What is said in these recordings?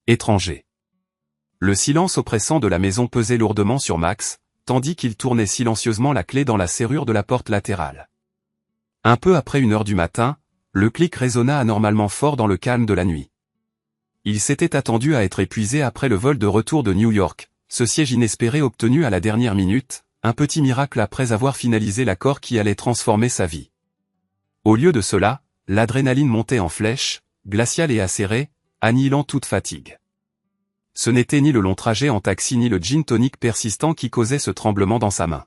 Étranger. Le silence oppressant de la maison pesait lourdement sur Max, tandis qu'il tournait silencieusement la clé dans la serrure de la porte latérale. Un peu après 1 heure du matin, le clic résonna anormalement fort dans le calme de la nuit. Il s'était attendu à être épuisé après le vol de retour de New York, ce siège inespéré obtenu à la dernière minute, un petit miracle après avoir finalisé l'accord qui allait transformer sa vie. Au lieu de cela, l'adrénaline montait en flèche, glaciale et acérée, annihilant toute fatigue. Ce n'était ni le long trajet en taxi ni le gin tonic persistant qui causait ce tremblement dans sa main.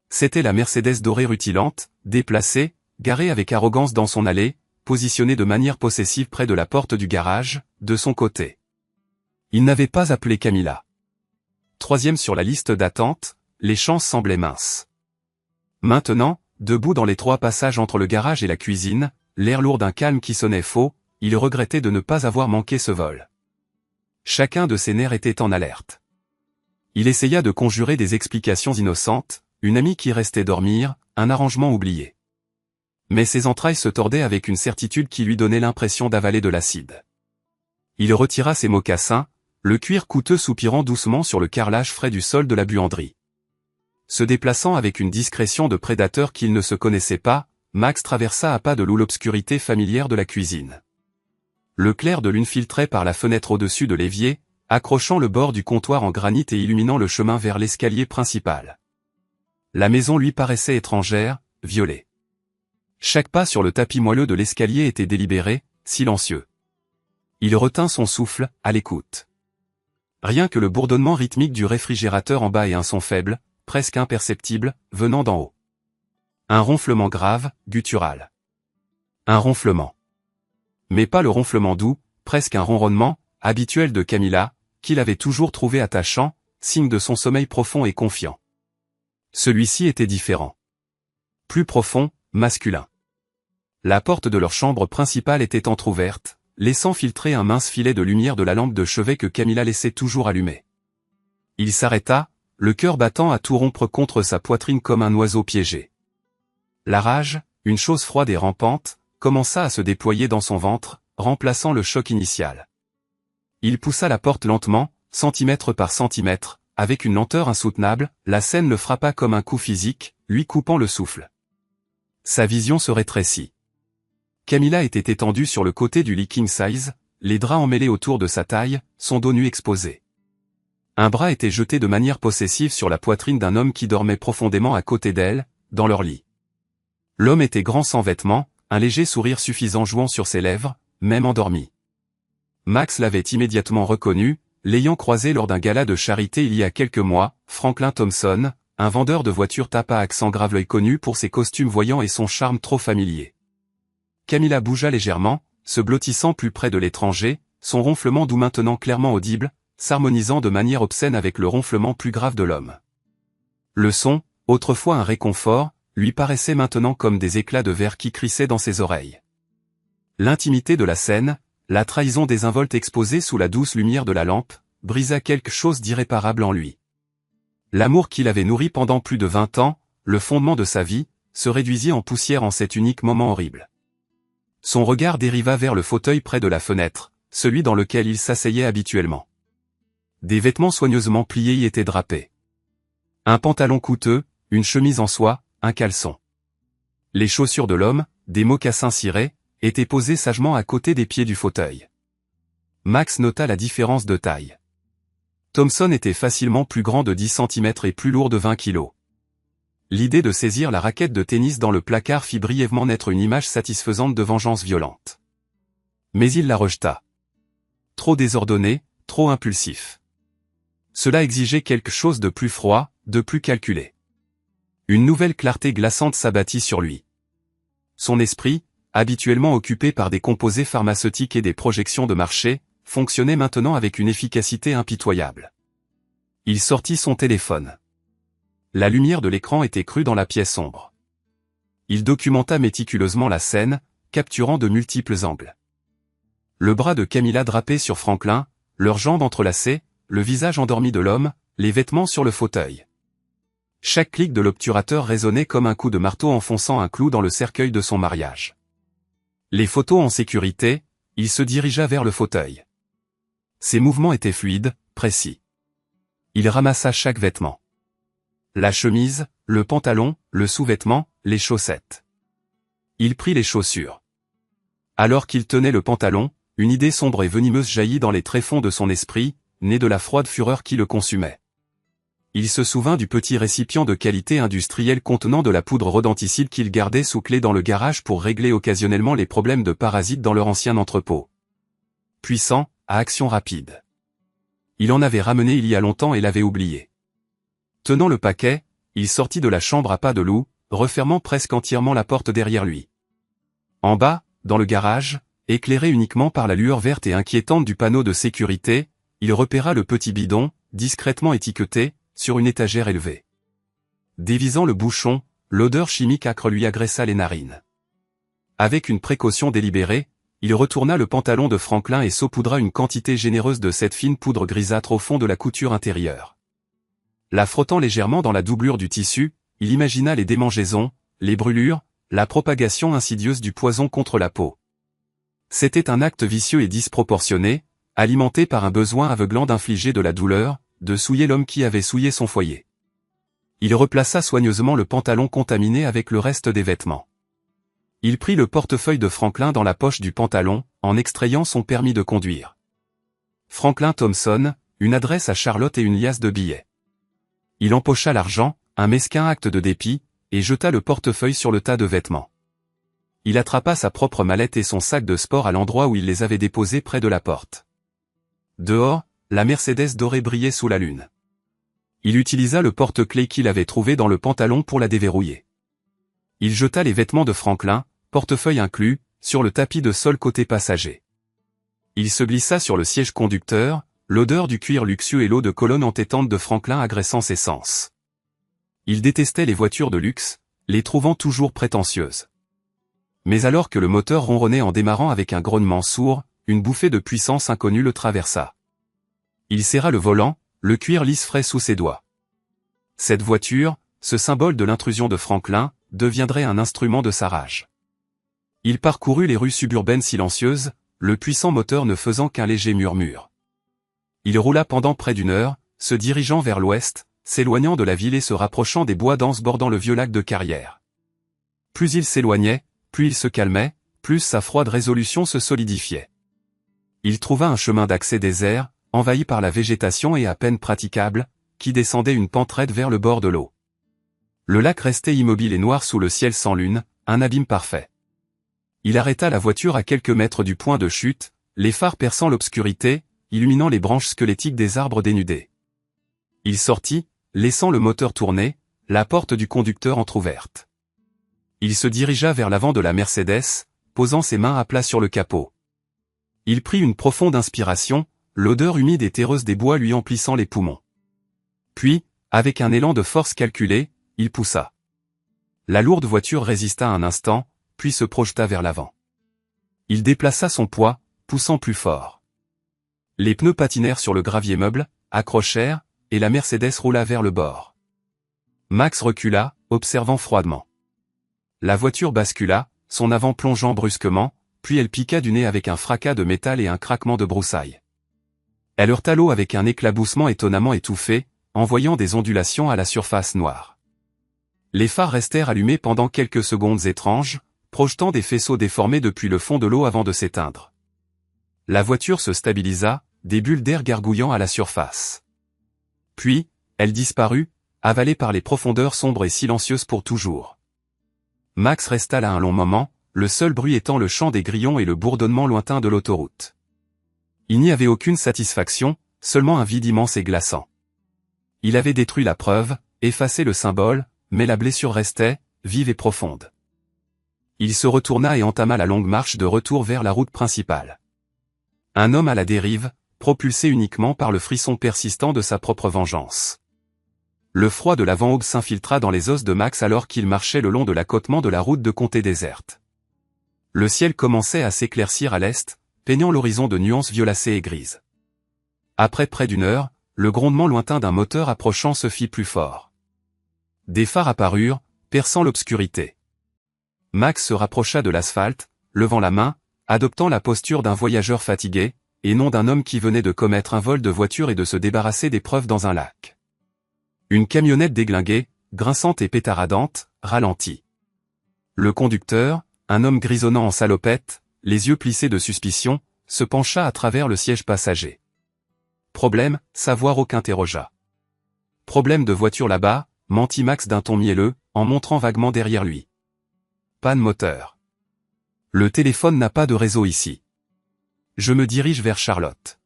C'était la Mercedes dorée rutilante, déplacée, garée avec arrogance dans son allée, positionnée de manière possessive près de la porte du garage, de son côté. Il n'avait pas appelé Camilla. 3e sur la liste d'attente, les chances semblaient minces. Maintenant, debout dans l'étroit passage entre le garage et la cuisine, l'air lourd d'un calme qui sonnait faux, il regrettait de ne pas avoir manqué ce vol. Chacun de ses nerfs était en alerte. Il essaya de conjurer des explications innocentes, une amie qui restait dormir, un arrangement oublié. Mais ses entrailles se tordaient avec une certitude qui lui donnait l'impression d'avaler de l'acide. Il retira ses mocassins, le cuir coûteux soupirant doucement sur le carrelage frais du sol de la buanderie. Se déplaçant avec une discrétion de prédateur qu'il ne se connaissait pas, Max traversa à pas de loup l'obscurité familière de la cuisine. Le clair de lune filtrait par la fenêtre au-dessus de l'évier, accrochant le bord du comptoir en granit et illuminant le chemin vers l'escalier principal. La maison lui paraissait étrangère, violée. Chaque pas sur le tapis moelleux de l'escalier était délibéré, silencieux. Il retint son souffle, à l'écoute. Rien que le bourdonnement rythmique du réfrigérateur en bas et un son faible, presque imperceptible, venant d'en haut. Un ronflement grave, guttural. Un ronflement. Mais pas le ronflement doux, presque un ronronnement, habituel de Camilla, qu'il avait toujours trouvé attachant, signe de son sommeil profond et confiant. Celui-ci était différent. Plus profond, masculin. La porte de leur chambre principale était entr'ouverte, laissant filtrer un mince filet de lumière de la lampe de chevet que Camilla laissait toujours allumée. Il s'arrêta, le cœur battant à tout rompre contre sa poitrine comme un oiseau piégé. La rage, une chose froide et rampante, commença à se déployer dans son ventre, remplaçant le choc initial. Il poussa la porte lentement, centimètre par centimètre, avec une lenteur insoutenable, la scène le frappa comme un coup physique, lui coupant le souffle. Sa vision se rétrécit. Camilla était étendue sur le côté du lit king size, les draps emmêlés autour de sa taille, son dos nu exposé. Un bras était jeté de manière possessive sur la poitrine d'un homme qui dormait profondément à côté d'elle, dans leur lit. L'homme était grand sans vêtements, un léger sourire suffisant jouant sur ses lèvres, même endormi. Max l'avait immédiatement reconnu, l'ayant croisé lors d'un gala de charité il y a quelques mois, Franklin Thompson, un vendeur de voitures tape à accent grave l'œil connu pour ses costumes voyants et son charme trop familier. Camilla bougea légèrement, se blottissant plus près de l'étranger, son ronflement doux maintenant clairement audible, s'harmonisant de manière obscène avec le ronflement plus grave de l'homme. Le son, autrefois un réconfort, lui paraissait maintenant comme des éclats de verre qui crissaient dans ses oreilles. L'intimité de la scène, la trahison désinvolte exposée sous la douce lumière de la lampe, brisa quelque chose d'irréparable en lui. L'amour qu'il avait nourri pendant plus de 20 ans, le fondement de sa vie, se réduisit en poussière en cet unique moment horrible. Son regard dériva vers le fauteuil près de la fenêtre, celui dans lequel il s'asseyait habituellement. Des vêtements soigneusement pliés y étaient drapés. Un pantalon coûteux, une chemise en soie, un caleçon. Les chaussures de l'homme, des mocassins cirés, étaient posés sagement à côté des pieds du fauteuil. Max nota la différence de taille. Thompson était facilement plus grand de 10 cm et plus lourd de 20 kg. L'idée de saisir la raquette de tennis dans le placard fit brièvement naître une image satisfaisante de vengeance violente. Mais il la rejeta. Trop désordonné, trop impulsif. Cela exigeait quelque chose de plus froid, de plus calculé. Une nouvelle clarté glaçante s'abattit sur lui. Son esprit, habituellement occupé par des composés pharmaceutiques et des projections de marché, fonctionnait maintenant avec une efficacité impitoyable. Il sortit son téléphone. La lumière de l'écran était crue dans la pièce sombre. Il documenta méticuleusement la scène, capturant de multiples angles. Le bras de Camilla drapé sur Franklin, leurs jambes entrelacées, le visage endormi de l'homme, les vêtements sur le fauteuil. Chaque clic de l'obturateur résonnait comme un coup de marteau enfonçant un clou dans le cercueil de son mariage. Les photos en sécurité, il se dirigea vers le fauteuil. Ses mouvements étaient fluides, précis. Il ramassa chaque vêtement. La chemise, le pantalon, le sous-vêtement, les chaussettes. Il prit les chaussures. Alors qu'il tenait le pantalon, une idée sombre et venimeuse jaillit dans les tréfonds de son esprit, née de la froide fureur qui le consumait. Il se souvint du petit récipient de qualité industrielle contenant de la poudre rodenticide qu'il gardait sous clé dans le garage pour régler occasionnellement les problèmes de parasites dans leur ancien entrepôt. Puissant, à action rapide. Il en avait ramené il y a longtemps et l'avait oublié. Tenant le paquet, il sortit de la chambre à pas de loup, refermant presque entièrement la porte derrière lui. En bas, dans le garage, éclairé uniquement par la lueur verte et inquiétante du panneau de sécurité, il repéra le petit bidon, discrètement étiqueté, sur une étagère élevée. Dévisant le bouchon, l'odeur chimique âcre lui agressa les narines. Avec une précaution délibérée, il retourna le pantalon de Franklin et saupoudra une quantité généreuse de cette fine poudre grisâtre au fond de la couture intérieure. La frottant légèrement dans la doublure du tissu, il imagina les démangeaisons, les brûlures, la propagation insidieuse du poison contre la peau. C'était un acte vicieux et disproportionné, alimenté par un besoin aveuglant d'infliger de la douleur, de souiller l'homme qui avait souillé son foyer. Il replaça soigneusement le pantalon contaminé avec le reste des vêtements. Il prit le portefeuille de Franklin dans la poche du pantalon, en extrayant son permis de conduire. Franklin Thompson, une adresse à Charlotte et une liasse de billets. Il empocha l'argent, un mesquin acte de dépit, et jeta le portefeuille sur le tas de vêtements. Il attrapa sa propre mallette et son sac de sport à l'endroit où il les avait déposés près de la porte. Dehors, la Mercedes dorée brillait sous la lune. Il utilisa le porte-clés qu'il avait trouvé dans le pantalon pour la déverrouiller. Il jeta les vêtements de Franklin, portefeuille inclus, sur le tapis de sol côté passager. Il se glissa sur le siège conducteur, l'odeur du cuir luxueux et l'eau de colonne entêtante de Franklin agressant ses sens. Il détestait les voitures de luxe, les trouvant toujours prétentieuses. Mais alors que le moteur ronronnait en démarrant avec un grognement sourd, une bouffée de puissance inconnue le traversa. Il serra le volant, le cuir lisse frais sous ses doigts. Cette voiture, ce symbole de l'intrusion de Franklin, deviendrait un instrument de sa rage. Il parcourut les rues suburbaines silencieuses, le puissant moteur ne faisant qu'un léger murmure. Il roula pendant près d'une heure, se dirigeant vers l'ouest, s'éloignant de la ville et se rapprochant des bois denses bordant le vieux lac de Carrière. Plus il s'éloignait, plus il se calmait, plus sa froide résolution se solidifiait. Il trouva un chemin d'accès désert, envahi par la végétation et à peine praticable, qui descendait une pente raide vers le bord de l'eau. Le lac restait immobile et noir sous le ciel sans lune, un abîme parfait. Il arrêta la voiture à quelques mètres du point de chute, les phares perçant l'obscurité, illuminant les branches squelettiques des arbres dénudés. Il sortit, laissant le moteur tourner, la porte du conducteur entr'ouverte. Il se dirigea vers l'avant de la Mercedes, posant ses mains à plat sur le capot. Il prit une profonde inspiration, l'odeur humide et terreuse des bois lui emplissant les poumons. Puis, avec un élan de force calculé, il poussa. La lourde voiture résista un instant, puis se projeta vers l'avant. Il déplaça son poids, poussant plus fort. Les pneus patinèrent sur le gravier meuble, accrochèrent, et la Mercedes roula vers le bord. Max recula, observant froidement. La voiture bascula, son avant plongeant brusquement, puis elle piqua du nez avec un fracas de métal et un craquement de broussailles. Elle heurta l'eau avec un éclaboussement étonnamment étouffé, envoyant des ondulations à la surface noire. Les phares restèrent allumés pendant quelques secondes étranges, projetant des faisceaux déformés depuis le fond de l'eau avant de s'éteindre. La voiture se stabilisa, des bulles d'air gargouillant à la surface. Puis, elle disparut, avalée par les profondeurs sombres et silencieuses pour toujours. Max resta là un long moment, le seul bruit étant le chant des grillons et le bourdonnement lointain de l'autoroute. Il n'y avait aucune satisfaction, seulement un vide immense et glaçant. Il avait détruit la preuve, effacé le symbole, mais la blessure restait, vive et profonde. Il se retourna et entama la longue marche de retour vers la route principale. Un homme à la dérive, propulsé uniquement par le frisson persistant de sa propre vengeance. Le froid de l'avant-aube s'infiltra dans les os de Max alors qu'il marchait le long de l'accotement de la route de comté déserte. Le ciel commençait à s'éclaircir à l'est, peignant l'horizon de nuances violacées et grises. Après près d'une heure, le grondement lointain d'un moteur approchant se fit plus fort. Des phares apparurent, perçant l'obscurité. Max se rapprocha de l'asphalte, levant la main, adoptant la posture d'un voyageur fatigué, et non d'un homme qui venait de commettre un vol de voiture et de se débarrasser des preuves dans un lac. Une camionnette déglinguée, grinçante et pétaradante, ralentit. Le conducteur, un homme grisonnant en salopette, les yeux plissés de suspicion, se pencha à travers le siège passager. Problème, savoir qu'interrogea. Problème de voiture là-bas, mentit Max d'un ton mielleux, en montrant vaguement derrière lui. Panne moteur. Le téléphone n'a pas de réseau ici. Je me dirige vers Charlotte.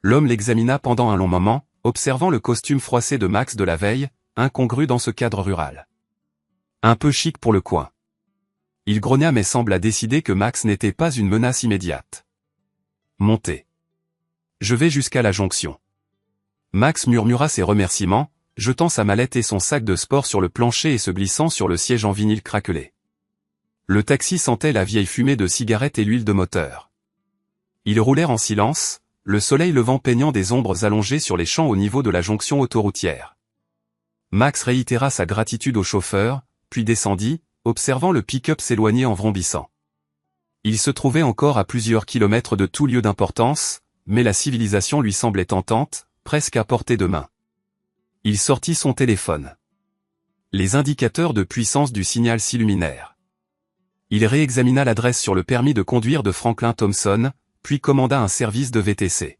L'homme l'examina pendant un long moment, observant le costume froissé de Max de la veille, incongru dans ce cadre rural. Un peu chic pour le coin. Il grogna mais sembla décider que Max n'était pas une menace immédiate. Montez. Je vais jusqu'à la jonction. Max murmura ses remerciements, jetant sa mallette et son sac de sport sur le plancher et se glissant sur le siège en vinyle craquelé. Le taxi sentait la vieille fumée de cigarette et l'huile de moteur. Ils roulèrent en silence, le soleil levant peignant des ombres allongées sur les champs au niveau de la jonction autoroutière. Max réitéra sa gratitude au chauffeur, puis descendit, observant le pick-up s'éloigner en vrombissant. Il se trouvait encore à plusieurs kilomètres de tout lieu d'importance, mais la civilisation lui semblait tentante, presque à portée de main. Il sortit son téléphone. Les indicateurs de puissance du signal s'illuminèrent. Il réexamina l'adresse sur le permis de conduire de Franklin Thompson, puis commanda un service de VTC.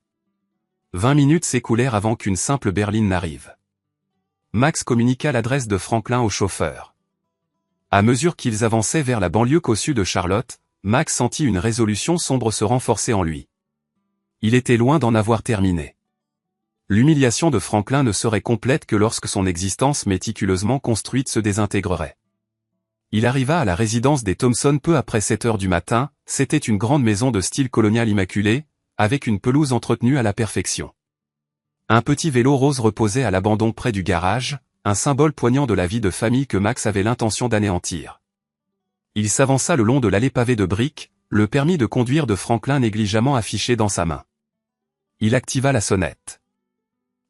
20 minutes s'écoulèrent avant qu'une simple berline n'arrive. Max communiqua l'adresse de Franklin au chauffeur. À mesure qu'ils avançaient vers la banlieue cossue de Charlotte, Max sentit une résolution sombre se renforcer en lui. Il était loin d'en avoir terminé. L'humiliation de Franklin ne serait complète que lorsque son existence méticuleusement construite se désintégrerait. Il arriva à la résidence des Thompson peu après 7 heures du matin, c'était une grande maison de style colonial immaculé, avec une pelouse entretenue à la perfection. Un petit vélo rose reposait à l'abandon près du garage, un symbole poignant de la vie de famille que Max avait l'intention d'anéantir. Il s'avança le long de l'allée pavée de briques, le permis de conduire de Franklin négligemment affiché dans sa main. Il activa la sonnette.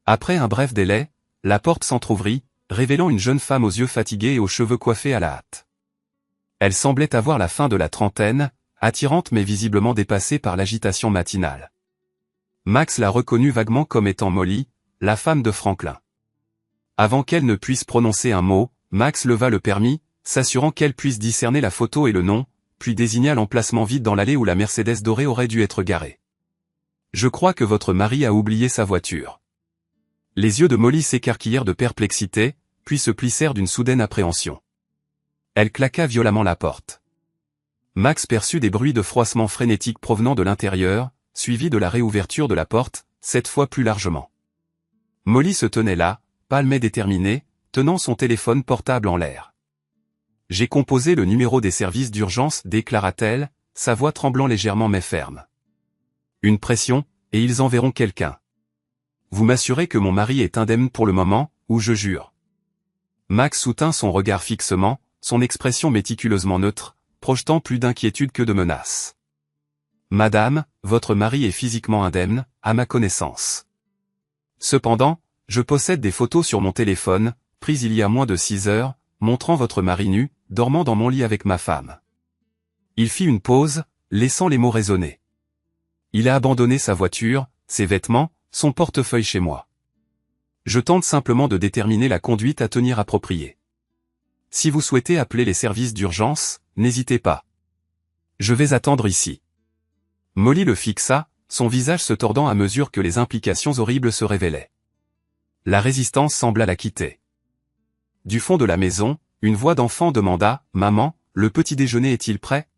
Après un bref délai, la porte s'entr'ouvrit, révélant une jeune femme aux yeux fatigués et aux cheveux coiffés à la hâte. Elle semblait avoir la fin de la trentaine, attirante mais visiblement dépassée par l'agitation matinale. Max la reconnut vaguement comme étant Molly, la femme de Franklin. Avant qu'elle ne puisse prononcer un mot, Max leva le permis, s'assurant qu'elle puisse discerner la photo et le nom, puis désigna l'emplacement vide dans l'allée où la Mercedes dorée aurait dû être garée. « Je crois que votre mari a oublié sa voiture. » Les yeux de Molly s'écarquillèrent de perplexité, puis se plissèrent d'une soudaine appréhension. Elle claqua violemment la porte. Max perçut des bruits de froissement frénétique provenant de l'intérieur, suivis de la réouverture de la porte, cette fois plus largement. Molly se tenait là, pâle mais déterminée, tenant son téléphone portable en l'air. « J'ai composé le numéro des services d'urgence, déclara-t-elle, sa voix tremblant légèrement mais ferme. Une pression, et ils enverront quelqu'un. Vous m'assurez que mon mari est indemne pour le moment, ou je jure. » Max soutint son regard fixement, son expression méticuleusement neutre, projetant plus d'inquiétude que de menace. « Madame, votre mari est physiquement indemne, à ma connaissance. Cependant, je possède des photos sur mon téléphone, prises il y a moins de 6 heures, montrant votre mari nu, dormant dans mon lit avec ma femme. » Il fit une pause, laissant les mots résonner. « Il a abandonné sa voiture, ses vêtements, son portefeuille chez moi. Je tente simplement de déterminer la conduite à tenir appropriée. Si vous souhaitez appeler les services d'urgence, n'hésitez pas. Je vais attendre ici. » Molly le fixa, son visage se tordant à mesure que les implications horribles se révélaient. La résistance sembla la quitter. Du fond de la maison, une voix d'enfant demanda « Maman, le petit déjeuner est-il prêt ?»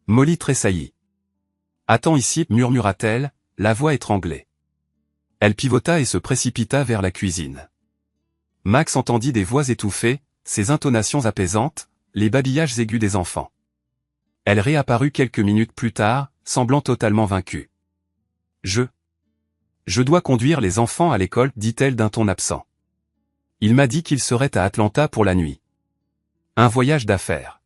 Molly tressaillit. « Attends ici, murmura-t-elle, la voix étranglée. Elle pivota et se précipita vers la cuisine. Max entendit des voix étouffées, ses intonations apaisantes, les babillages aigus des enfants. Elle réapparut quelques minutes plus tard, semblant totalement vaincue. « Je dois conduire les enfants à l'école, dit-elle d'un ton absent. Il m'a dit qu'il serait à Atlanta pour la nuit. Un voyage d'affaires. »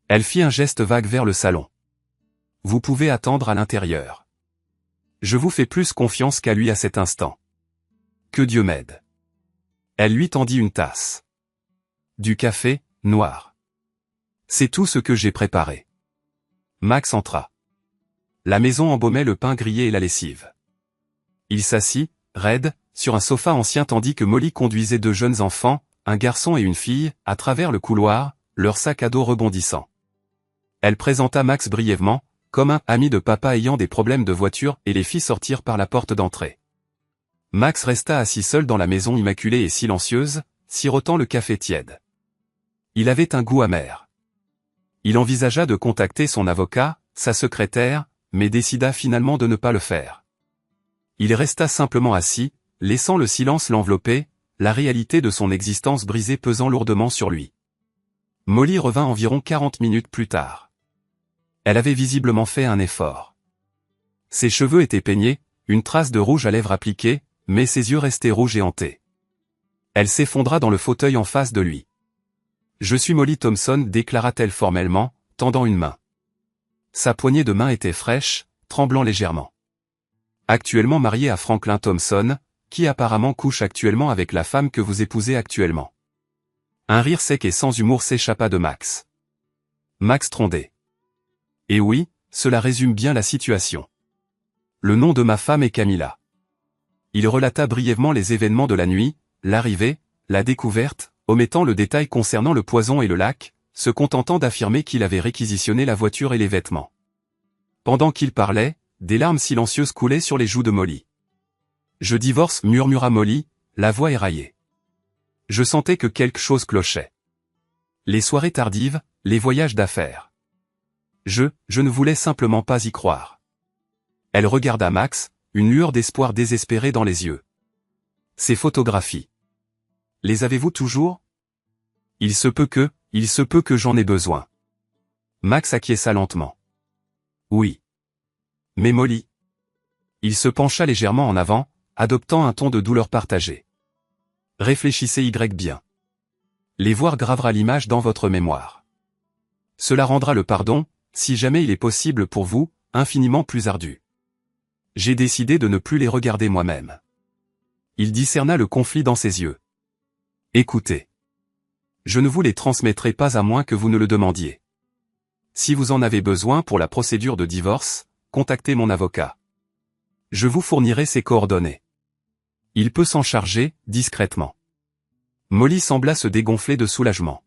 Elle fit un geste vague vers le salon. « Vous pouvez attendre à l'intérieur. Je vous fais plus confiance qu'à lui à cet instant. Que Dieu m'aide. » Elle lui tendit une tasse. Du café, noir. « C'est tout ce que j'ai préparé. » Max entra. La maison embaumait le pain grillé et la lessive. Il s'assit, raide, sur un sofa ancien tandis que Molly conduisait deux jeunes enfants, un garçon et une fille, à travers le couloir, leur sac à dos rebondissant. Elle présenta Max brièvement, comme un ami de papa ayant des problèmes de voiture et les fit sortir par la porte d'entrée. Max resta assis seul dans la maison immaculée et silencieuse, sirotant le café tiède. Il avait un goût amer. Il envisagea de contacter son avocat, sa secrétaire, mais décida finalement de ne pas le faire. Il resta simplement assis, laissant le silence l'envelopper, la réalité de son existence brisée pesant lourdement sur lui. Molly revint environ 40 minutes plus tard. Elle avait visiblement fait un effort. Ses cheveux étaient peignés, une trace de rouge à lèvres appliquée, mais ses yeux restaient rouges et hantés. Elle s'effondra dans le fauteuil en face de lui. « Je suis Molly Thompson » déclara-t-elle formellement, tendant une main. Sa poignée de main était fraîche, tremblant légèrement. Actuellement mariée à Franklin Thompson, qui apparemment couche actuellement avec la femme que vous épousez actuellement. Un rire sec et sans humour s'échappa de Max. Max trondait. Et oui, cela résume bien la situation. Le nom de ma femme est Camilla. Il relata brièvement les événements de la nuit, l'arrivée, la découverte, omettant le détail concernant le poison et le lac, se contentant d'affirmer qu'il avait réquisitionné la voiture et les vêtements. Pendant qu'il parlait, des larmes silencieuses coulaient sur les joues de Molly. « Je divorce » murmura Molly, la voix éraillée. Je sentais que quelque chose clochait. Les soirées tardives, les voyages d'affaires. Je ne voulais simplement pas y croire. Elle regarda Max, une lueur d'espoir désespérée dans les yeux. Ces photographies. Les avez-vous toujours ? Il se peut que j'en ai besoin. Max acquiesça lentement. Oui. Mais Molly. Il se pencha légèrement en avant, adoptant un ton de douleur partagée. Réfléchissez bien. Les voir gravera l'image dans votre mémoire. Cela rendra le pardon, si jamais il est possible pour vous, infiniment plus ardu. J'ai décidé de ne plus les regarder moi-même. Il discerna le conflit dans ses yeux. Écoutez. Je ne vous les transmettrai pas à moins que vous ne le demandiez. Si vous en avez besoin pour la procédure de divorce, contactez mon avocat. Je vous fournirai ses coordonnées. Il peut s'en charger, discrètement. Molly sembla se dégonfler de soulagement.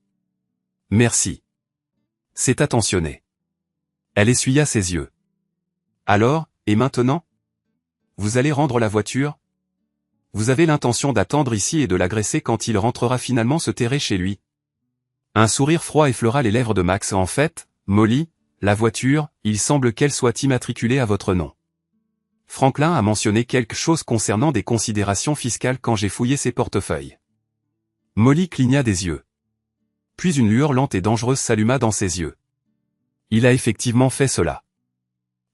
Merci. C'est attentionné. Elle essuya ses yeux. Alors, et maintenant ? Vous allez rendre la voiture ? Vous avez l'intention d'attendre ici et de l'agresser quand il rentrera finalement se terrer chez lui. Un sourire froid effleura les lèvres de Max. En fait, Molly, la voiture, il semble qu'elle soit immatriculée à votre nom. Franklin a mentionné quelque chose concernant des considérations fiscales quand j'ai fouillé ses portefeuilles. Molly cligna des yeux. Puis une lueur lente et dangereuse s'alluma dans ses yeux. Il a effectivement fait cela.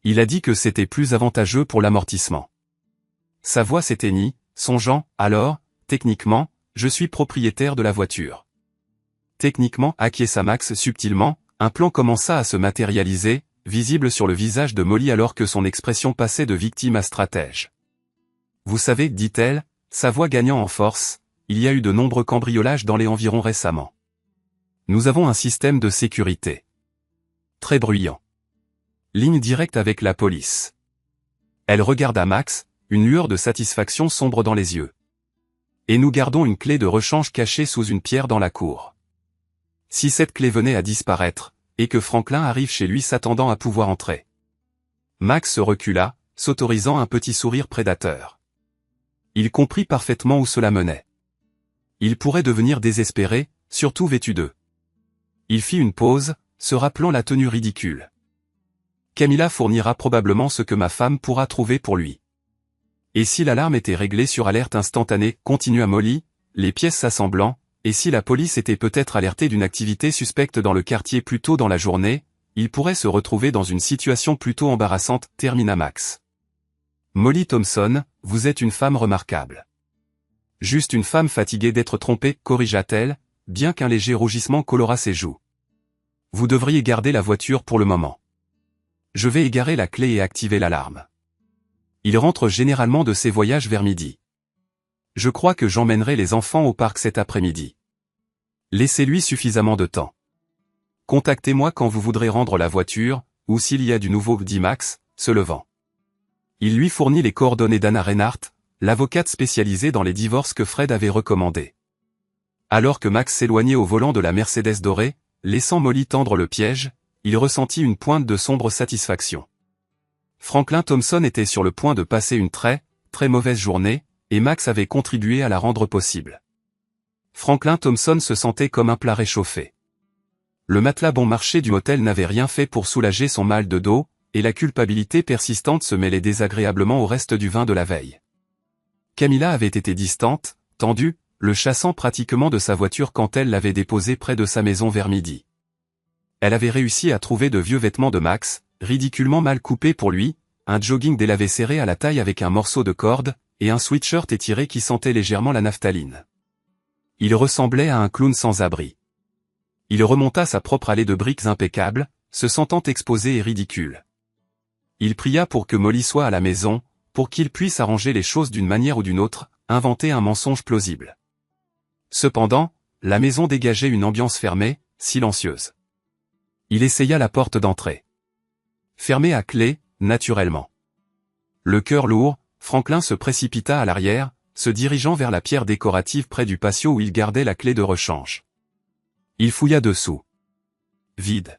Il a dit que c'était plus avantageux pour l'amortissement. Sa voix s'éteignit, songeant, alors, techniquement, je suis propriétaire de la voiture. Techniquement, acquiesça Max subtilement, un plan commença à se matérialiser, visible sur le visage de Molly alors que son expression passait de victime à stratège. Vous savez, dit-elle, sa voix gagnant en force, il y a eu de nombreux cambriolages dans les environs récemment. Nous avons un système de sécurité. Très bruyant. Ligne directe avec la police. Elle regarda Max, une lueur de satisfaction sombre dans les yeux. Et nous gardons une clé de rechange cachée sous une pierre dans la cour. Si cette clé venait à disparaître, et que Franklin arrive chez lui s'attendant à pouvoir entrer. Max se recula, s'autorisant un petit sourire prédateur. Il comprit parfaitement où cela menait. Il pourrait devenir désespéré, surtout vêtu d'eux. Il fit une pause, se rappelant la tenue ridicule. Camilla fournira probablement ce que ma femme pourra trouver pour lui. Et si l'alarme était réglée sur alerte instantanée, continua Molly, les pièces s'assemblant, et si la police était peut-être alertée d'une activité suspecte dans le quartier plus tôt dans la journée, il pourrait se retrouver dans une situation plutôt embarrassante, termina Max. Molly Thompson, vous êtes une femme remarquable. Juste une femme fatiguée d'être trompée, corrigea-t-elle, bien qu'un léger rougissement colora ses joues. Vous devriez garder la voiture pour le moment. Je vais égarer la clé et activer l'alarme. Il rentre généralement de ses voyages vers midi. Je crois que j'emmènerai les enfants au parc cet après-midi. Laissez-lui suffisamment de temps. Contactez-moi quand vous voudrez rendre la voiture, ou s'il y a du nouveau, dit Max, se levant. Il lui fournit les coordonnées d'Anna Reinhardt, l'avocate spécialisée dans les divorces que Fred avait recommandé. Alors que Max s'éloignait au volant de la Mercedes dorée, laissant Molly tendre le piège, il ressentit une pointe de sombre satisfaction. Franklin Thompson était sur le point de passer une très mauvaise journée, et Max avait contribué à la rendre possible. Franklin Thompson se sentait comme un plat réchauffé. Le matelas bon marché du motel n'avait rien fait pour soulager son mal de dos, et la culpabilité persistante se mêlait désagréablement au reste du vin de la veille. Camilla avait été distante, tendue, le chassant pratiquement de sa voiture quand elle l'avait déposé près de sa maison vers midi. Elle avait réussi à trouver de vieux vêtements de Max, ridiculement mal coupés pour lui, un jogging délavé serré à la taille avec un morceau de corde, et un sweatshirt étiré qui sentait légèrement la naphtaline. Il ressemblait à un clown sans abri. Il remonta sa propre allée de briques impeccable, se sentant exposé et ridicule. Il pria pour que Molly soit à la maison, pour qu'il puisse arranger les choses d'une manière ou d'une autre, inventer un mensonge plausible. Cependant, la maison dégageait une ambiance fermée, silencieuse. Il essaya la porte d'entrée. Fermée à clé, naturellement. Le cœur lourd, Franklin se précipita à l'arrière, se dirigeant vers la pierre décorative près du patio où il gardait la clé de rechange. Il fouilla dessous. Vide.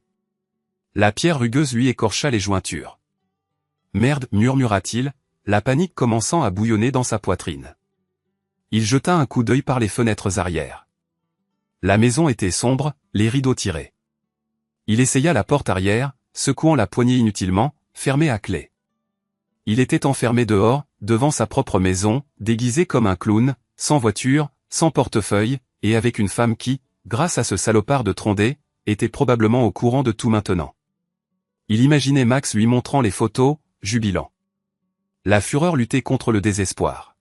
La pierre rugueuse lui écorcha les jointures. Merde, murmura-t-il, la panique commençant à bouillonner dans sa poitrine. Il jeta un coup d'œil par les fenêtres arrière. La maison était sombre, les rideaux tirés. Il essaya la porte arrière, secouant la poignée inutilement, fermée à clé. Il était enfermé dehors, devant sa propre maison, déguisé comme un clown, sans voiture, sans portefeuille, et avec une femme qui, grâce à ce salopard de Trondé, était probablement au courant de tout maintenant. Il imaginait Max lui montrant les photos, jubilant. La fureur luttait contre le désespoir.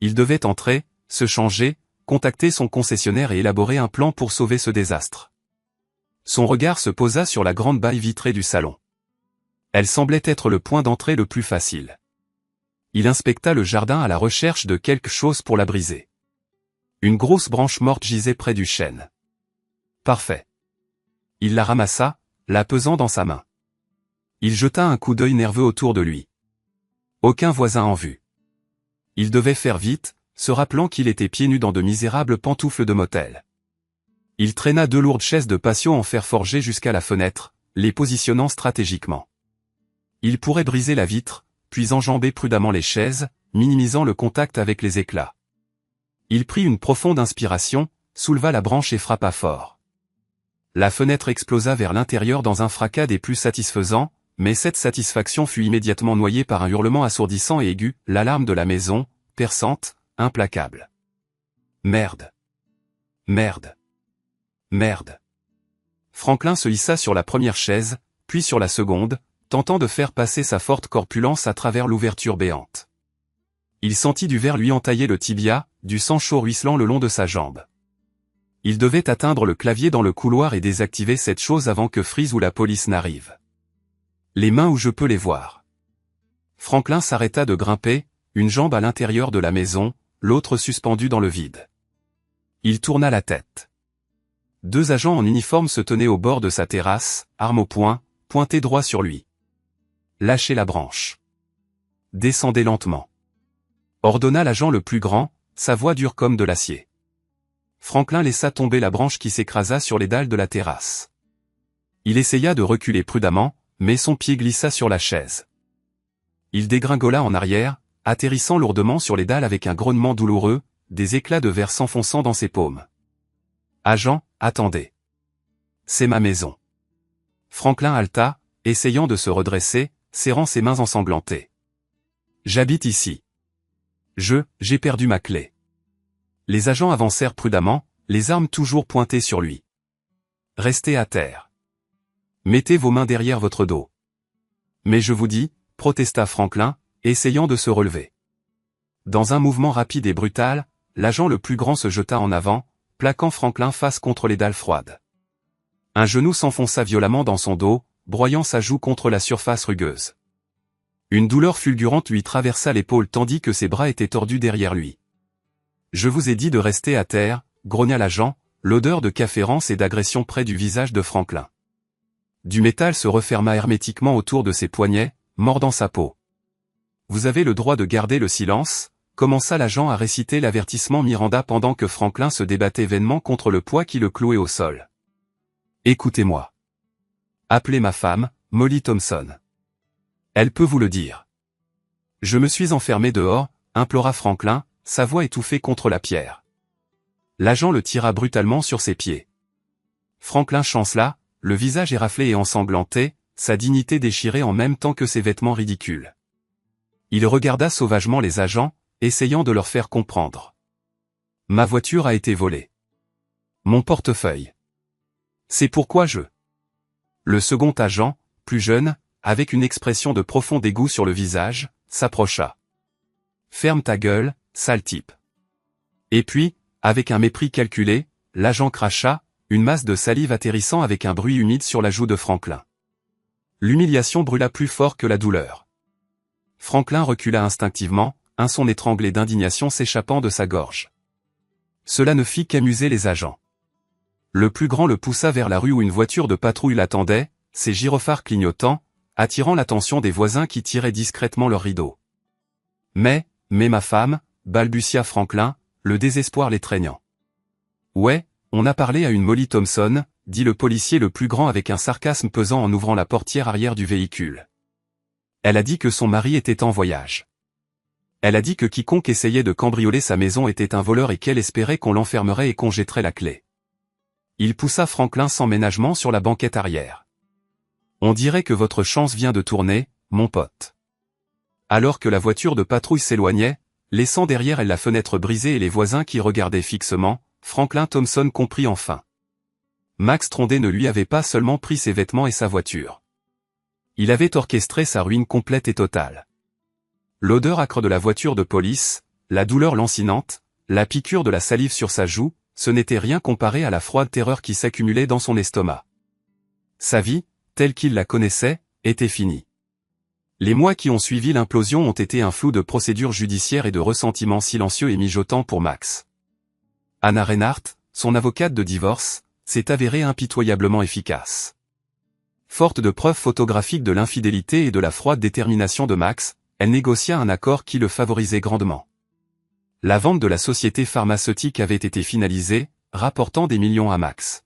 Il devait entrer, se changer, contacter son concessionnaire et élaborer un plan pour sauver ce désastre. Son regard se posa sur la grande baille vitrée du salon. Elle semblait être le point d'entrée le plus facile. Il inspecta le jardin à la recherche de quelque chose pour la briser. Une grosse branche morte gisait près du chêne. Parfait. Il la ramassa, la pesant dans sa main. Il jeta un coup d'œil nerveux autour de lui. Aucun voisin en vue. Il devait faire vite, se rappelant qu'il était pieds nus dans de misérables pantoufles de motel. Il traîna 2 lourdes chaises de patio en fer forgé jusqu'à la fenêtre, les positionnant stratégiquement. Il pourrait briser la vitre, puis enjamber prudemment les chaises, minimisant le contact avec les éclats. Il prit une profonde inspiration, souleva la branche et frappa fort. La fenêtre explosa vers l'intérieur dans un fracas des plus satisfaisants, mais cette satisfaction fut immédiatement noyée par un hurlement assourdissant et aigu, l'alarme de la maison, perçante, implacable. Merde. Merde. Merde. Franklin se hissa sur la première chaise, puis sur la seconde, tentant de faire passer sa forte corpulence à travers l'ouverture béante. Il sentit du verre lui entailler le tibia, du sang chaud ruisselant le long de sa jambe. Il devait atteindre le clavier dans le couloir et désactiver cette chose avant que Freeze ou la police n'arrivent. Les mains où je peux les voir. Franklin s'arrêta de grimper, une jambe à l'intérieur de la maison, l'autre suspendue dans le vide. Il tourna la tête. 2 agents en uniforme se tenaient au bord de sa terrasse, armes au poing, pointés droit sur lui. Lâchez la branche. Descendez lentement. Ordonna l'agent le plus grand, sa voix dure comme de l'acier. Franklin laissa tomber la branche qui s'écrasa sur les dalles de la terrasse. Il essaya de reculer prudemment, mais son pied glissa sur la chaise. Il dégringola en arrière, atterrissant lourdement sur les dalles avec un grognement douloureux, des éclats de verre s'enfonçant dans ses paumes. Agent, attendez. C'est ma maison. Franklin haleta, essayant de se redresser, serrant ses mains ensanglantées. J'habite ici. J'ai perdu ma clé. Les agents avancèrent prudemment, les armes toujours pointées sur lui. Restez à terre. Mettez vos mains derrière votre dos. Mais je vous dis, protesta Franklin, essayant de se relever. Dans un mouvement rapide et brutal, l'agent le plus grand se jeta en avant, plaquant Franklin face contre les dalles froides. Un genou s'enfonça violemment dans son dos, broyant sa joue contre la surface rugueuse. Une douleur fulgurante lui traversa l'épaule tandis que ses bras étaient tordus derrière lui. Je vous ai dit de rester à terre, grogna l'agent, l'odeur de café rance et d'agression près du visage de Franklin. Du métal se referma hermétiquement autour de ses poignets, mordant sa peau. Vous avez le droit de garder le silence, commença l'agent à réciter l'avertissement Miranda pendant que Franklin se débattait vainement contre le poids qui le clouait au sol. Écoutez-moi. Appelez ma femme, Molly Thompson. Elle peut vous le dire. Je me suis enfermé dehors, implora Franklin, sa voix étouffée contre la pierre. L'agent le tira brutalement sur ses pieds. Franklin chancela, le visage éraflé et ensanglanté, sa dignité déchirée en même temps que ses vêtements ridicules. Il regarda sauvagement les agents, essayant de leur faire comprendre. Ma voiture a été volée. Mon portefeuille. C'est pourquoi je... Le second agent, plus jeune, avec une expression de profond dégoût sur le visage, s'approcha. Ferme ta gueule, sale type. Et puis, avec un mépris calculé, l'agent cracha, une masse de salive atterrissant avec un bruit humide sur la joue de Franklin. L'humiliation brûla plus fort que la douleur. Franklin recula instinctivement, un son étranglé d'indignation s'échappant de sa gorge. Cela ne fit qu'amuser les agents. Le plus grand le poussa vers la rue où une voiture de patrouille l'attendait, ses gyrophares clignotant, attirant l'attention des voisins qui tiraient discrètement leurs rideaux. Mais ma femme, balbutia Franklin, le désespoir l'étreignant. Ouais, on a parlé à une Molly Thompson, dit le policier le plus grand avec un sarcasme pesant en ouvrant la portière arrière du véhicule. Elle a dit que son mari était en voyage. Elle a dit que quiconque essayait de cambrioler sa maison était un voleur et qu'elle espérait qu'on l'enfermerait et qu'on jetterait la clé. Il poussa Franklin sans ménagement sur la banquette arrière. On dirait que votre chance vient de tourner, mon pote. Alors que la voiture de patrouille s'éloignait, laissant derrière elle la fenêtre brisée et les voisins qui regardaient fixement, Franklin Thompson comprit enfin. Max Trondé ne lui avait pas seulement pris ses vêtements et sa voiture. Il avait orchestré sa ruine complète et totale. L'odeur âcre de la voiture de police, la douleur lancinante, la piqûre de la salive sur sa joue, ce n'était rien comparé à la froide terreur qui s'accumulait dans son estomac. Sa vie, telle qu'il la connaissait, était finie. Les mois qui ont suivi l'implosion ont été un flou de procédures judiciaires et de ressentiments silencieux et mijotants pour Max. Anna Reinhardt, son avocate de divorce, s'est avérée impitoyablement efficace. Forte de preuves photographiques de l'infidélité et de la froide détermination de Max, elle négocia un accord qui le favorisait grandement. La vente de la société pharmaceutique avait été finalisée, rapportant des millions à Max.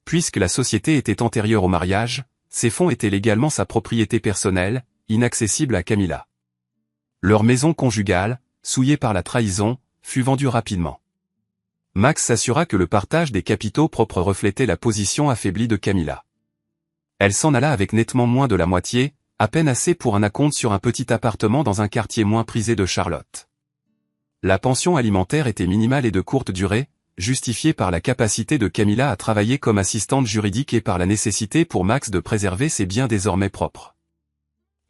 Puisque la société était antérieure au mariage, ses fonds étaient légalement sa propriété personnelle, inaccessible à Camilla. Leur maison conjugale, souillée par la trahison, fut vendue rapidement. Max s'assura que le partage des capitaux propres reflétait la position affaiblie de Camilla. Elle s'en alla avec nettement moins de la moitié, à peine assez pour un acompte sur un petit appartement dans un quartier moins prisé de Charlotte. La pension alimentaire était minimale et de courte durée, justifiée par la capacité de Camilla à travailler comme assistante juridique et par la nécessité pour Max de préserver ses biens désormais propres.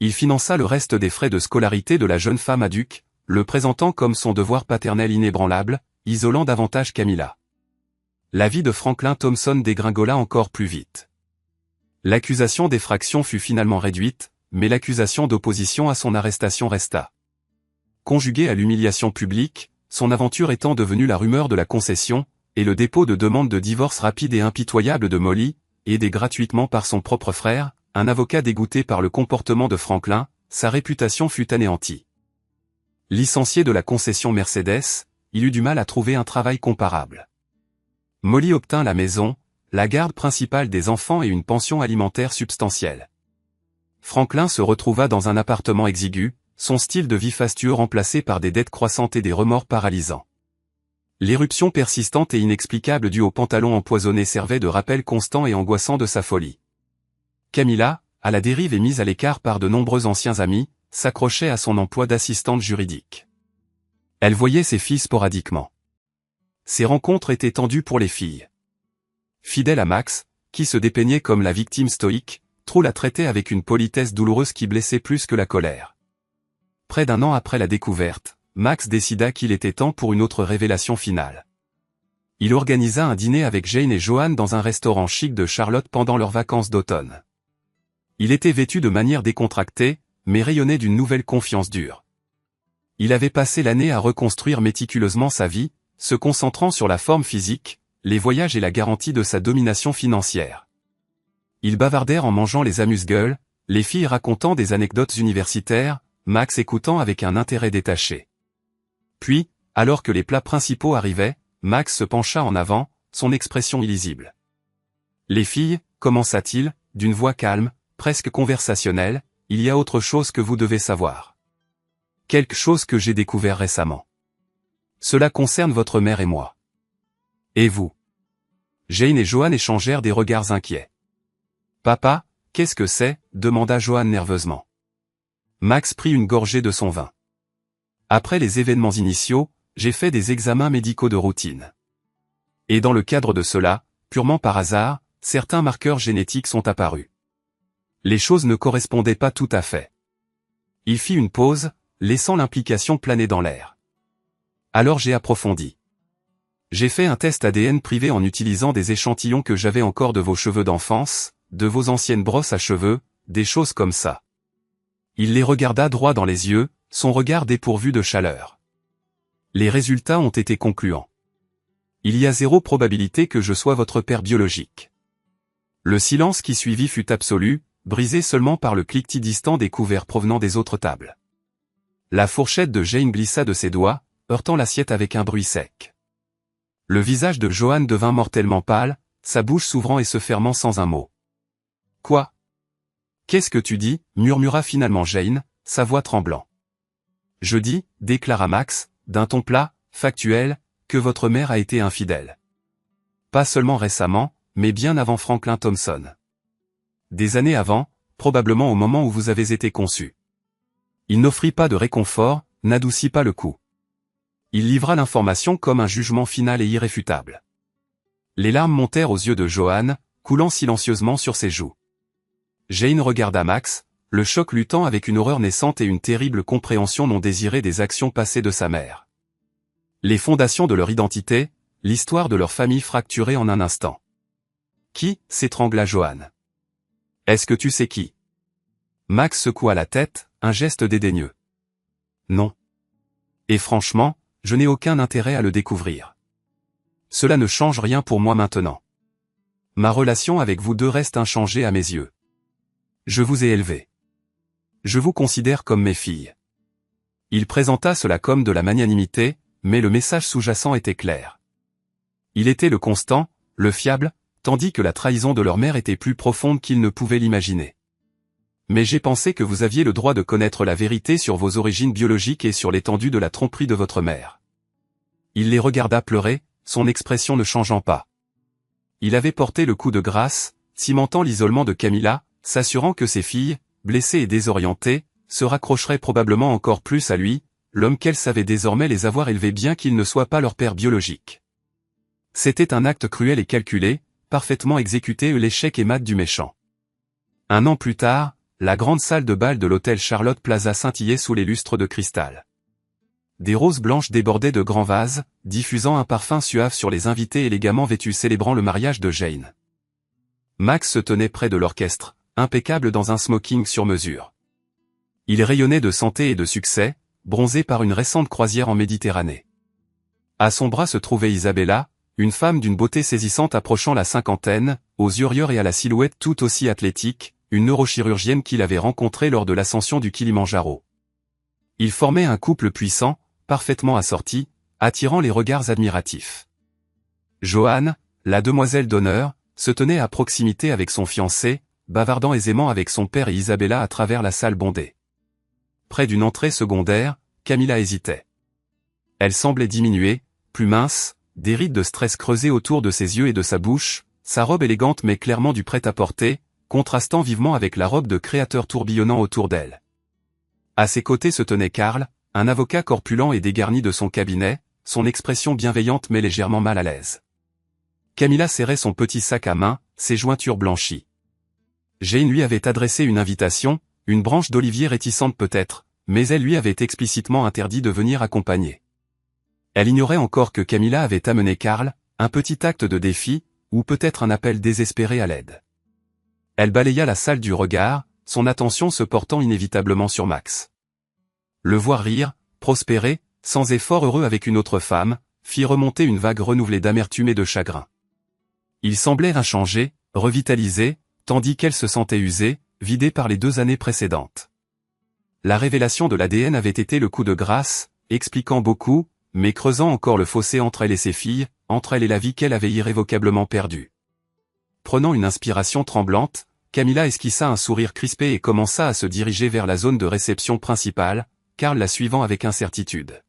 Il finança le reste des frais de scolarité de la jeune femme adulte, le présentant comme son devoir paternel inébranlable, isolant davantage Camilla. La vie de Franklin Thompson dégringola encore plus vite. L'accusation d'effraction fut finalement réduite, mais l'accusation d'opposition à son arrestation resta. Conjuguée à l'humiliation publique, son aventure étant devenue la rumeur de la concession, et le dépôt de demande de divorce rapide et impitoyable de Molly, aidé gratuitement par son propre frère, un avocat dégoûté par le comportement de Franklin, sa réputation fut anéantie. Licencié de la concession Mercedes, il eut du mal à trouver un travail comparable. Molly obtint la maison, la garde principale des enfants et une pension alimentaire substantielle. Franklin se retrouva dans un appartement exigu, son style de vie fastueux remplacé par des dettes croissantes et des remords paralysants. L'éruption persistante et inexplicable due au pantalon empoisonné servait de rappel constant et angoissant de sa folie. Camilla, à la dérive et mise à l'écart par de nombreux anciens amis, s'accrochait à son emploi d'assistante juridique. Elle voyait ses filles sporadiquement. Ces rencontres étaient tendues pour les filles. Fidèle à Max, qui se dépeignait comme la victime stoïque, Trou la traitait avec une politesse douloureuse qui blessait plus que la colère. Près d'un an après la découverte, Max décida qu'il était temps pour une autre révélation finale. Il organisa un dîner avec Jane et Joanne dans un restaurant chic de Charlotte pendant leurs vacances d'automne. Il était vêtu de manière décontractée, mais rayonnait d'une nouvelle confiance dure. Il avait passé l'année à reconstruire méticuleusement sa vie, se concentrant sur la forme physique, les voyages et la garantie de sa domination financière. Ils bavardèrent en mangeant les amuse-gueules, les filles racontant des anecdotes universitaires, Max écoutant avec un intérêt détaché. Puis, alors que les plats principaux arrivaient, Max se pencha en avant, son expression illisible. « Les filles, commença-t-il, d'une voix calme, presque conversationnelle, il y a autre chose que vous devez savoir. Quelque chose que j'ai découvert récemment. Cela concerne votre mère et moi. Et vous ?» Jane et Joanne échangèrent des regards inquiets. « Papa, qu'est-ce que c'est ?» demanda Joanne nerveusement. Max prit une gorgée de son vin. « Après les événements initiaux, j'ai fait des examens médicaux de routine. Et dans le cadre de cela, purement par hasard, certains marqueurs génétiques sont apparus. Les choses ne correspondaient pas tout à fait. » Il fit une pause, laissant l'implication planer dans l'air. Alors j'ai approfondi. J'ai fait un test ADN privé en utilisant des échantillons que j'avais encore de vos cheveux d'enfance, de vos anciennes brosses à cheveux, des choses comme ça. Il les regarda droit dans les yeux, son regard dépourvu de chaleur. Les résultats ont été concluants. Il y a 0 probabilité que je sois votre père biologique. Le silence qui suivit fut absolu, brisé seulement par le cliquetis distant des couverts provenant des autres tables. La fourchette de Jane glissa de ses doigts, heurtant l'assiette avec un bruit sec. Le visage de Joanne devint mortellement pâle, sa bouche s'ouvrant et se fermant sans un mot. « Quoi ? Qu'est-ce que tu dis » murmura finalement Jane, sa voix tremblant. « Je dis, » déclara Max, d'un ton plat, factuel, que votre mère a été infidèle. Pas seulement récemment, mais bien avant Franklin Thompson. Des années avant, probablement au moment où vous avez été conçu. Il n'offrit pas de réconfort, n'adoucit pas le coup. Il livra l'information comme un jugement final et irréfutable. Les larmes montèrent aux yeux de Joanne, coulant silencieusement sur ses joues. Jane regarda Max, le choc luttant avec une horreur naissante et une terrible compréhension non désirée des actions passées de sa mère. Les fondations de leur identité, l'histoire de leur famille fracturée en un instant. « Qui » s'étrangla Joanne. « Est-ce que tu sais qui » Max secoua la tête, un geste dédaigneux. « Non. Et franchement, je n'ai aucun intérêt à le découvrir. Cela ne change rien pour moi maintenant. Ma relation avec vous deux reste inchangée à mes yeux. Je vous ai élevé. Je vous considère comme mes filles. » Il présenta cela comme de la magnanimité, mais le message sous-jacent était clair. Il était le constant, le fiable, tandis que la trahison de leur mère était plus profonde qu'ils ne pouvaient l'imaginer. « Mais j'ai pensé que vous aviez le droit de connaître la vérité sur vos origines biologiques et sur l'étendue de la tromperie de votre mère. » Il les regarda pleurer, son expression ne changeant pas. Il avait porté le coup de grâce, cimentant l'isolement de Camilla, s'assurant que ses filles, blessées et désorientées, se raccrocheraient probablement encore plus à lui, l'homme qu'elles savaient désormais les avoir élevés bien qu'il ne soit pas leur père biologique. C'était un acte cruel et calculé, parfaitement exécuté, l'échec et mat du méchant. 1 an plus tard, la grande salle de bal de l'hôtel Charlotte Plaza scintillait sous les lustres de cristal. Des roses blanches débordaient de grands vases, diffusant un parfum suave sur les invités élégamment vêtus célébrant le mariage de Jane. Max se tenait près de l'orchestre, impeccable dans un smoking sur mesure. Il rayonnait de santé et de succès, bronzé par une récente croisière en Méditerranée. À son bras se trouvait Isabella, une femme d'une beauté saisissante approchant la cinquantaine, aux yeux rieurs et à la silhouette tout aussi athlétique, une neurochirurgienne qu'il avait rencontrée lors de l'ascension du Kilimandjaro. Ils formaient un couple puissant, parfaitement assorti, attirant les regards admiratifs. Joanne, la demoiselle d'honneur, se tenait à proximité avec son fiancé, bavardant aisément avec son père et Isabella à travers la salle bondée. Près d'une entrée secondaire, Camilla hésitait. Elle semblait diminuer, plus mince, des rides de stress creusées autour de ses yeux et de sa bouche, sa robe élégante mais clairement du prêt-à-porter, contrastant vivement avec la robe de créateur tourbillonnant autour d'elle. À ses côtés se tenait Karl, un avocat corpulent et dégarni de son cabinet, son expression bienveillante mais légèrement mal à l'aise. Camilla serrait son petit sac à main, ses jointures blanchies. Jane lui avait adressé une invitation, une branche d'olivier réticente peut-être, mais elle lui avait explicitement interdit de venir accompagner. Elle ignorait encore que Camilla avait amené Karl, un petit acte de défi, ou peut-être un appel désespéré à l'aide. Elle balaya la salle du regard, son attention se portant inévitablement sur Max. Le voir rire, prospérer, sans effort heureux avec une autre femme, fit remonter une vague renouvelée d'amertume et de chagrin. Il semblait inchangé, revitalisé, tandis qu'elle se sentait usée, vidé par les 2 années précédentes. La révélation de l'ADN avait été le coup de grâce, expliquant beaucoup, mais creusant encore le fossé entre elle et ses filles, entre elle et la vie qu'elle avait irrévocablement perdue. Prenant une inspiration tremblante, Camilla esquissa un sourire crispé et commença à se diriger vers la zone de réception principale, Karl la suivant avec incertitude.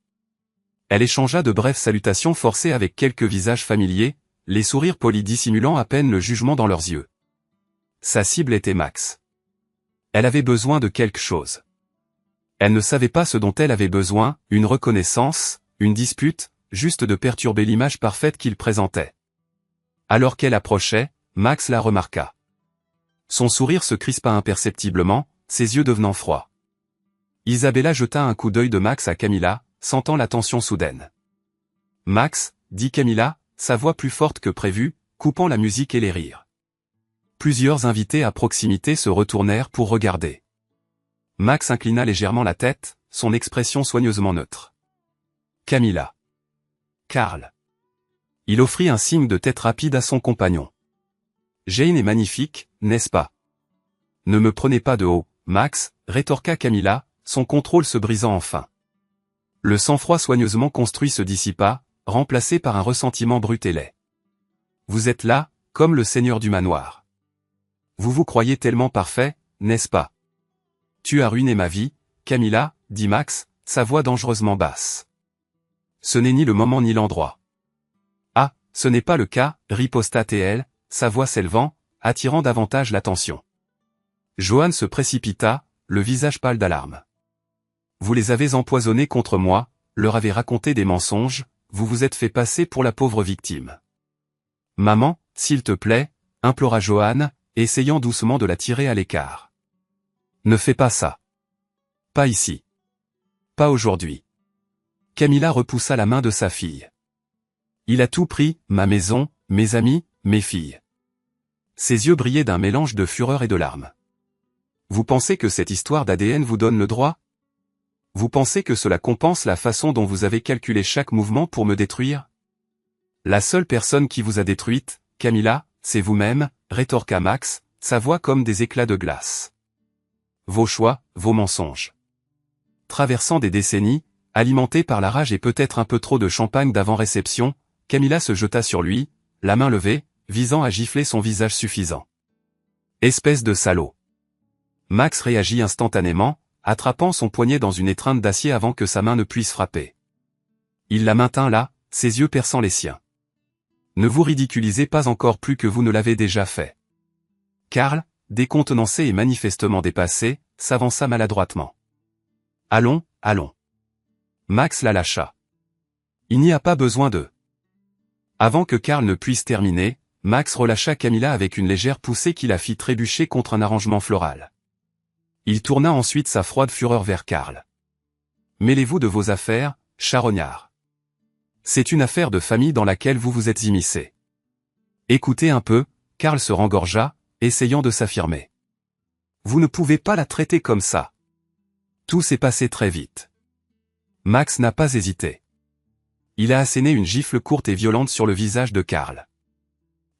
Elle échangea de brèves salutations forcées avec quelques visages familiers, les sourires polis dissimulant à peine le jugement dans leurs yeux. Sa cible était Max. Elle avait besoin de quelque chose. Elle ne savait pas ce dont elle avait besoin, une reconnaissance, une dispute, juste de perturber l'image parfaite qu'il présentait. Alors qu'elle approchait, Max la remarqua. Son sourire se crispa imperceptiblement, ses yeux devenant froids. Isabella jeta un coup d'œil de Max à Camilla, sentant la tension soudaine. « Max » dit Camilla, sa voix plus forte que prévu, coupant la musique et les rires. Plusieurs invités à proximité se retournèrent pour regarder. Max inclina légèrement la tête, son expression soigneusement neutre. Camilla. Karl. Il offrit un signe de tête rapide à son compagnon. Jane est magnifique, n'est-ce pas? Ne me prenez pas de haut, Max, rétorqua Camilla, son contrôle se brisant enfin. Le sang-froid soigneusement construit se dissipa, remplacé par un ressentiment brut et laid. Vous êtes là, comme le seigneur du manoir. Vous vous croyez tellement parfait, n'est-ce pas? Tu as ruiné ma vie, Camilla, dit Max, sa voix dangereusement basse. Ce n'est ni le moment ni l'endroit. Ah, ce n'est pas le cas, riposta TL, sa voix s'élevant, attirant davantage l'attention. Johan se précipita, le visage pâle d'alarme. Vous les avez empoisonnés contre moi, leur avez raconté des mensonges, vous vous êtes fait passer pour la pauvre victime. Maman, s'il te plaît, implora Johan, essayant doucement de la tirer à l'écart. Ne fais pas ça. Pas ici. Pas aujourd'hui. Camilla repoussa la main de sa fille. Il a tout pris, ma maison, mes amis, mes filles. Ses yeux brillaient d'un mélange de fureur et de larmes. Vous pensez que cette histoire d'ADN vous donne le droit? Vous pensez que cela compense la façon dont vous avez calculé chaque mouvement pour me détruire? La seule personne qui vous a détruite, Camilla, c'est vous-même, rétorqua Max, sa voix comme des éclats de glace. Vos choix, vos mensonges. Traversant des décennies, alimentés par la rage et peut-être un peu trop de champagne d'avant-réception, Camilla se jeta sur lui, la main levée, visant à gifler son visage suffisant. Espèce de salaud. Max réagit instantanément, attrapant son poignet dans une étreinte d'acier avant que sa main ne puisse frapper. Il la maintint là, ses yeux perçant les siens. Ne vous ridiculisez pas encore plus que vous ne l'avez déjà fait. Karl, décontenancé et manifestement dépassé, s'avança maladroitement. Allons, allons. Max la lâcha. Il n'y a pas besoin de... Avant que Karl ne puisse terminer, Max relâcha Camilla avec une légère poussée qui la fit trébucher contre un arrangement floral. Il tourna ensuite sa froide fureur vers Karl. Mêlez-vous de vos affaires, charognard. C'est une affaire de famille dans laquelle vous vous êtes immiscé. Écoutez un peu, Karl se rengorgea, essayant de s'affirmer. Vous ne pouvez pas la traiter comme ça. Tout s'est passé très vite. Max n'a pas hésité. Il a asséné une gifle courte et violente sur le visage de Karl.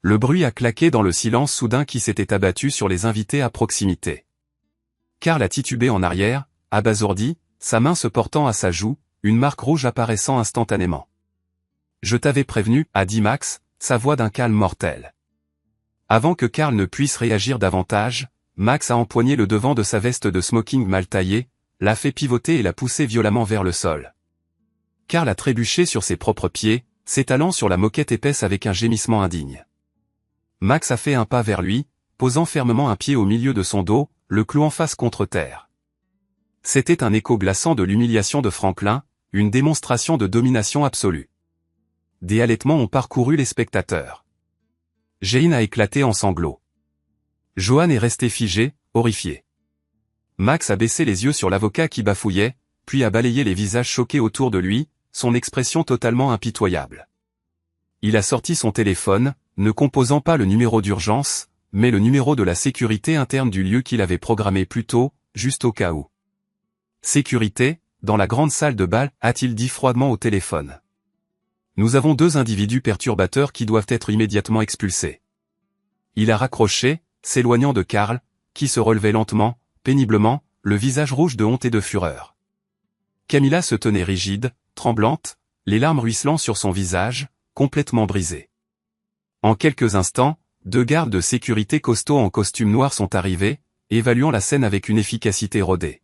Le bruit a claqué dans le silence soudain qui s'était abattu sur les invités à proximité. Karl a titubé en arrière, abasourdi, sa main se portant à sa joue, une marque rouge apparaissant instantanément. Je t'avais prévenu, a dit Max, sa voix d'un calme mortel. Avant que Karl ne puisse réagir davantage, Max a empoigné le devant de sa veste de smoking mal taillée, l'a fait pivoter et l'a poussé violemment vers le sol. Karl a trébuché sur ses propres pieds, s'étalant sur la moquette épaisse avec un gémissement indigne. Max a fait un pas vers lui, posant fermement un pied au milieu de son dos, le clouant face contre terre. C'était un écho glaçant de l'humiliation de Franklin, une démonstration de domination absolue. Des halètements ont parcouru les spectateurs. Jane a éclaté en sanglots. Johan est resté figé, horrifié. Max a baissé les yeux sur l'avocat qui bafouillait, puis a balayé les visages choqués autour de lui, son expression totalement impitoyable. Il a sorti son téléphone, ne composant pas le numéro d'urgence, mais le numéro de la sécurité interne du lieu qu'il avait programmé plus tôt, juste au cas où. Sécurité, dans la grande salle de bal, a-t-il dit froidement au téléphone. Nous avons 2 individus perturbateurs qui doivent être immédiatement expulsés. Il a raccroché, s'éloignant de Karl, qui se relevait lentement, péniblement, le visage rouge de honte et de fureur. Camilla se tenait rigide, tremblante, les larmes ruisselant sur son visage, complètement brisé. En quelques instants, 2 gardes de sécurité costauds en costume noir sont arrivés, évaluant la scène avec une efficacité rodée.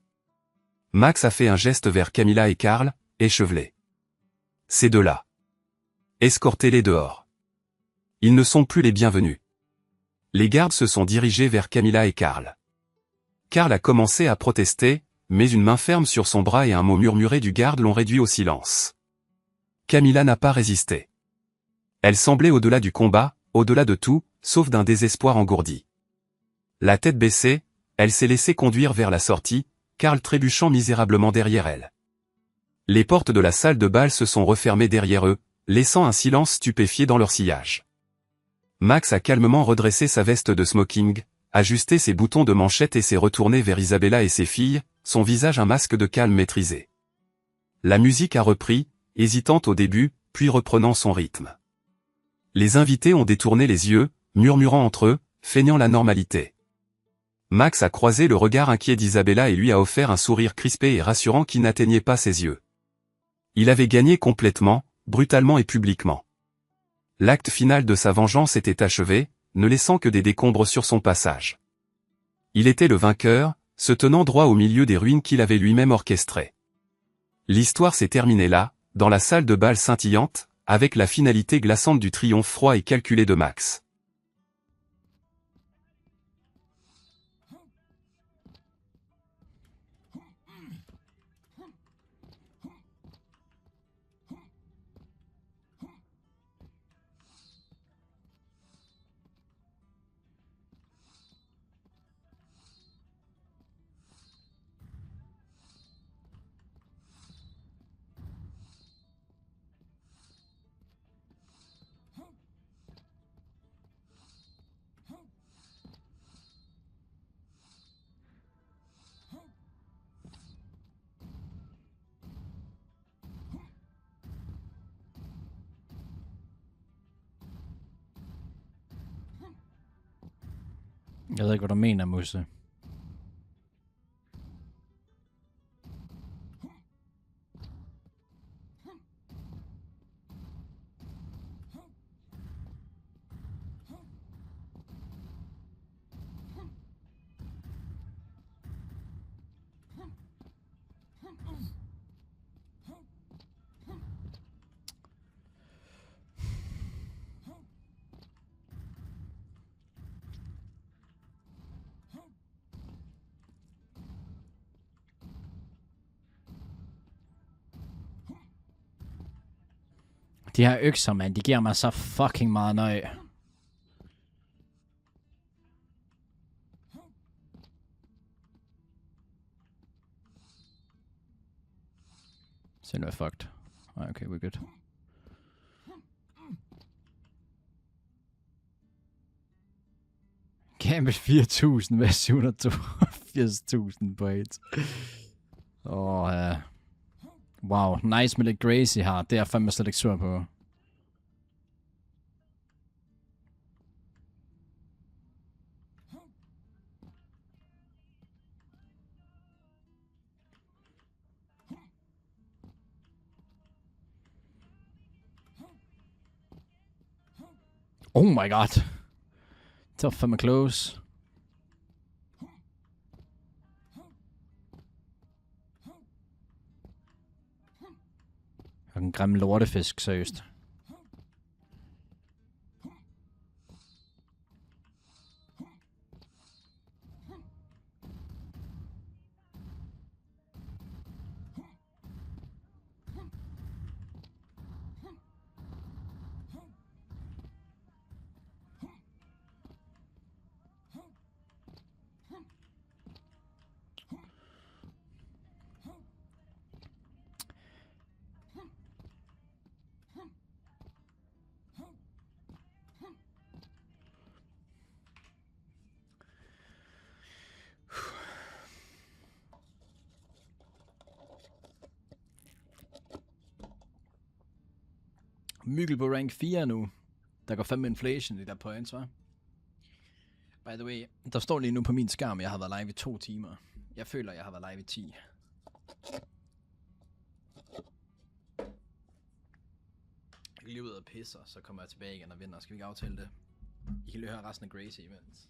Max a fait un geste vers Camilla et Karl, échevelés. Ces deux-là. Escortez-les dehors. Ils ne sont plus les bienvenus. Les gardes se sont dirigés vers Camilla et Karl. Karl a commencé à protester, mais une main ferme sur son bras et un mot murmuré du garde l'ont réduit au silence. Camilla n'a pas résisté. Elle semblait au-delà du combat, au-delà de tout, sauf d'un désespoir engourdi. La tête baissée, elle s'est laissée conduire vers la sortie, Karl trébuchant misérablement derrière elle. Les portes de la salle de bal se sont refermées derrière eux, laissant un silence stupéfié dans leur sillage. Max a calmement redressé sa veste de smoking, ajusté ses boutons de manchette et s'est retourné vers Isabella et ses filles, son visage un masque de calme maîtrisé. La musique a repris, hésitante au début, puis reprenant son rythme. Les invités ont détourné les yeux, murmurant entre eux, feignant la normalité. Max a croisé le regard inquiet d'Isabella et lui a offert un sourire crispé et rassurant qui n'atteignait pas ses yeux. Il avait gagné complètement, brutalement et publiquement. L'acte final de sa vengeance était achevé, ne laissant que des décombres sur son passage. Il était le vainqueur, se tenant droit au milieu des ruines qu'il avait lui-même orchestrées. L'histoire s'est terminée là, dans la salle de bal scintillante, avec la finalité glaçante du triomphe froid et calculé de Max. Jeg ved ikke, hvad du mener, Musse. De her økser, mand, de giver mig så fucking meget nøje. Så nu er fucked. Okay, we're good. Gambit 4.000 med 782.000 på 8. Wow, nice med lidt Gracie her. Det er jeg fandme slet ikke sur på. Oh my god. Det var fandme close. Og en grim lortefisk, seriøst. Mygel på rank 4 nu. Der går fandme inflation i der points, hva'? By the way, der står lige nu på min skærm, jeg har været live i 2 timer. Jeg føler, jeg har været live i 10. Jeg kan lige ud og pisse, så kommer jeg tilbage igen og vinder. Skal vi ikke aftale det? I kan lige høre resten af Gracie imens.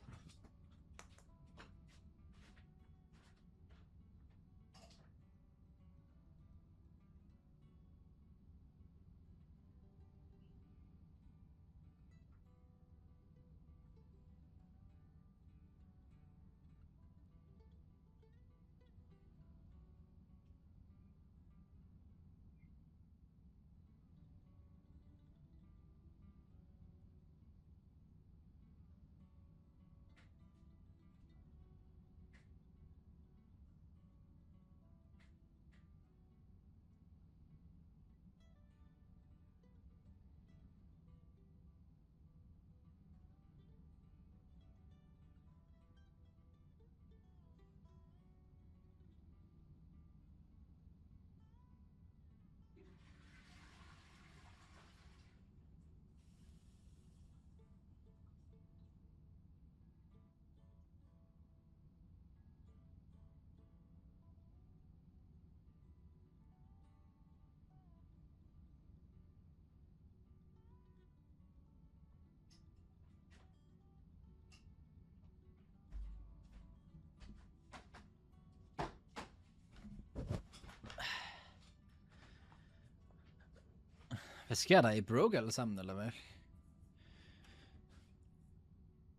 Hvad sker der? I broke alle sammen, eller hvad?